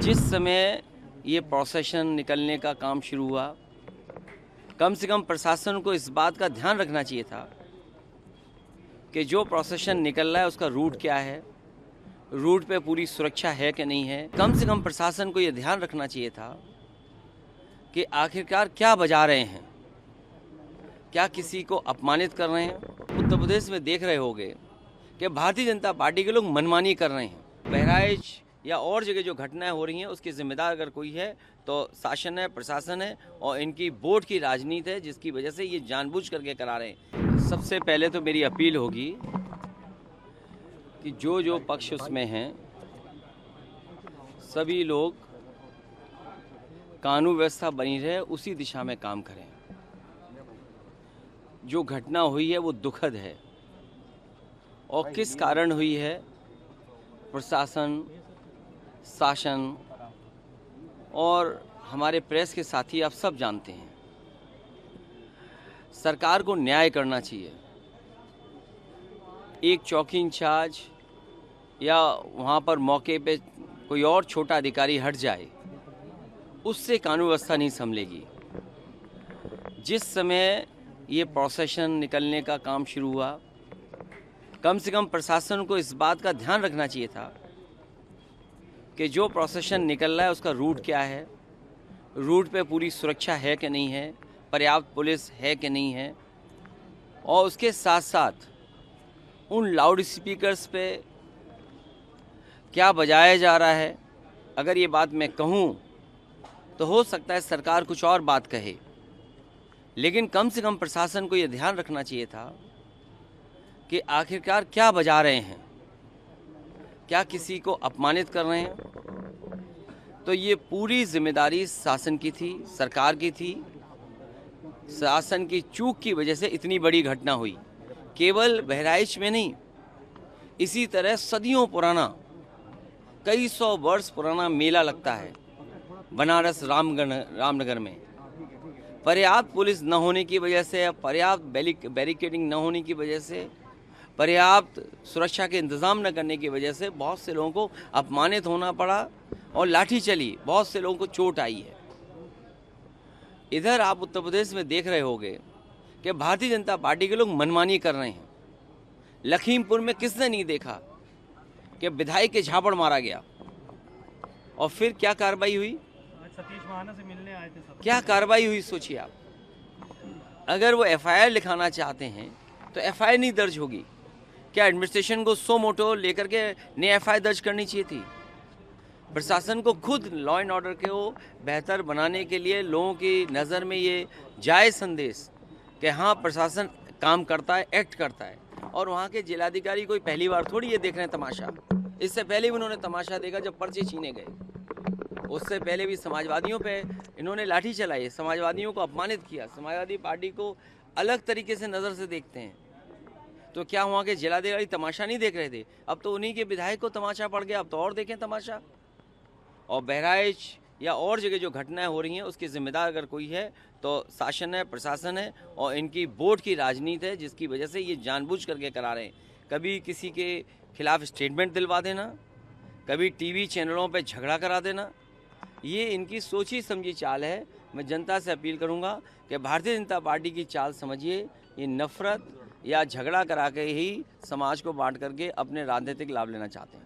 जिस समय ये प्रोसेशन निकलने का काम शुरू हुआ, कम से कम प्रशासन को इस बात का ध्यान रखना चाहिए था कि जो प्रोसेशन निकल रहा है उसका रूट क्या है, रूट पे पूरी सुरक्षा है कि नहीं है। कम से कम प्रशासन को ये ध्यान रखना चाहिए था कि आखिरकार क्या बजा रहे हैं, क्या किसी को अपमानित कर रहे हैं। उत्तर प्रदेश में देख रहे होंगे कि भारतीय जनता पार्टी के लोग मनमानी कर रहे हैं। बहराइच या और जगह जो घटनाएं हो रही हैं उसकी जिम्मेदार अगर कोई है तो शासन है, प्रशासन है और इनकी वोट की राजनीति है, जिसकी वजह से ये जानबूझ करके करा रहे हैं। सबसे पहले तो मेरी अपील होगी कि जो पक्ष उसमें हैं सभी लोग कानून व्यवस्था बनी रहे उसी दिशा में काम करें। जो घटना हुई है वो दुखद है और किस कारण हुई है प्रशासन, शासन और हमारे प्रेस के साथी आप सब जानते हैं। सरकार को न्याय करना चाहिए। एक चौकी इंचार्ज या वहाँ पर मौके पे कोई और छोटा अधिकारी हट जाए, उससे कानून व्यवस्था नहीं संभलेगी। जिस समय ये प्रोसेशन निकलने का काम शुरू हुआ, कम से कम प्रशासन को इस बात का ध्यान रखना चाहिए था कि जो प्रोसेशन निकल रहा है उसका रूट क्या है, रूट पे पूरी सुरक्षा है कि नहीं है, पर्याप्त पुलिस है कि नहीं है, और उसके साथ साथ उन लाउड स्पीकर्स पे क्या बजाया जा रहा है। अगर ये बात मैं कहूँ तो हो सकता है सरकार कुछ और बात कहे, लेकिन कम से कम प्रशासन को ये ध्यान रखना चाहिए था कि आखिरकार क्या बजा रहे हैं, क्या किसी को अपमानित कर रहे हैं। तो ये पूरी जिम्मेदारी शासन की थी, सरकार की थी। शासन की चूक की वजह से इतनी बड़ी घटना हुई। केवल बहराइच में नहीं, इसी तरह सदियों पुराना, कई सौ वर्ष पुराना मेला लगता है बनारस रामनगर में। पर्याप्त पुलिस न होने की वजह से, पर्याप्त बैरिकेडिंग न होने की वजह से, पर्याप्त सुरक्षा के इंतज़ाम न करने की वजह से बहुत से लोगों को अपमानित होना पड़ा और लाठी चली, बहुत से लोगों को चोट आई है। इधर आप उत्तर प्रदेश में देख रहे होंगे कि भारतीय जनता पार्टी के लोग मनमानी कर रहे हैं। लखीमपुर में किसने नहीं देखा कि विधायक के झापड़ मारा गया और फिर क्या कार्रवाई हुई। सतीश महाना से मिलने आए थे सब। क्या कार्रवाई हुई सोचिए आप। अगर वो एफआईआर लिखाना चाहते हैं तो एफआईआर नहीं दर्ज होगी। क्या एडमिनिस्ट्रेशन को सो मोटो लेकर के नई एफआईआर दर्ज करनी चाहिए थी। प्रशासन को खुद लॉ एंड ऑर्डर को बेहतर बनाने के लिए लोगों की नज़र में ये जायज़ संदेश कि हाँ प्रशासन काम करता है, एक्ट करता है। और वहाँ के जिलाधिकारी कोई पहली बार थोड़ी ये देख रहे हैं तमाशा। इससे पहले भी उन्होंने तमाशा देखा जब पर्चे छीने गए। उससे पहले भी समाजवादियों पे इन्होंने लाठी चलाई, समाजवादियों को अपमानित किया। समाजवादी पार्टी को अलग तरीके से नज़र से देखते हैं। तो क्या वहाँ के जिलाधिकारी तमाशा नहीं देख रहे थे? अब तो उन्हीं के विधायक को तमाशा पड़ गया, अब तो और देखें तमाशा। और बहराइच या और जगह जो घटनाएं हो रही हैं उसकी जिम्मेदार अगर कोई है तो शासन है, प्रशासन है और इनकी वोट की राजनीति है, जिसकी वजह से ये जानबूझ करके करा रहे हैं। कभी किसी के खिलाफ स्टेटमेंट दिलवा देना, कभी टीवी चैनलों पे झगड़ा करा देना, ये इनकी सोची समझी चाल है। मैं जनता से अपील करूंगा कि भारतीय जनता पार्टी की चाल समझिए। ये नफरत या झगड़ा करा के ही समाज को बांट करके अपने राजनीतिक लाभ लेना चाहते हैं।